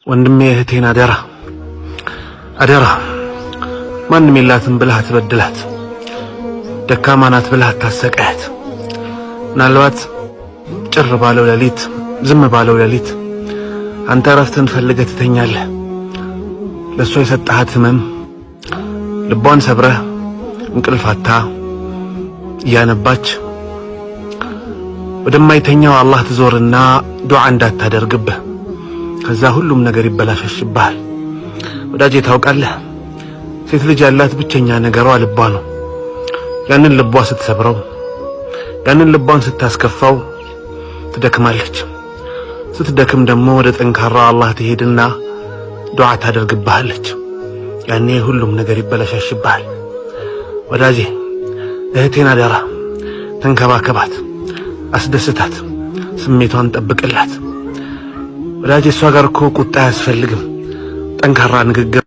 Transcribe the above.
ወንድሜ እህቴን አደራ ማንም የላትም ብለህ አትበድላት፣ ደካማ ናት ብለህ አታሰቃያት። ምናልባት ጭር ባለው ሌሊት ዝም ባለው ሌሊት አንተ ረፍትን ፈልገህ ትተኛለህ። ለሷ የሰጣሃት ህመም ልቧን ሰብረህ እንቅልፋታ እያነባች ወደማይተኛው አላህ ትዞርና ዱዓ እንዳታደርግብህ፣ ከዛ ሁሉም ነገር ይበላሽብሃል። ወዳጄ ታውቃለህ፣ ሴት ልጅ ያላት ብቸኛ ነገሯ ልቧ ነው። ያንን ልቧ ስትሰብረው፣ ያንን ልቧን ስታስከፋው ትደክማለች። ስትደክም ደግሞ ወደ ጠንካራ አላህ ትሄድና ዱዓ ታደርግብሃለች። ያኔ ሁሉም ነገር ይበላሽብሃል። ወዳጄ እህቴን አደራ ተንከባከባት፣ አስደስታት፣ ስሜቷን ጠብቅላት። ወዳጄ እሷ ጋር እኮ ቁጣ አያስፈልግም፣ ጠንካራ ንግግር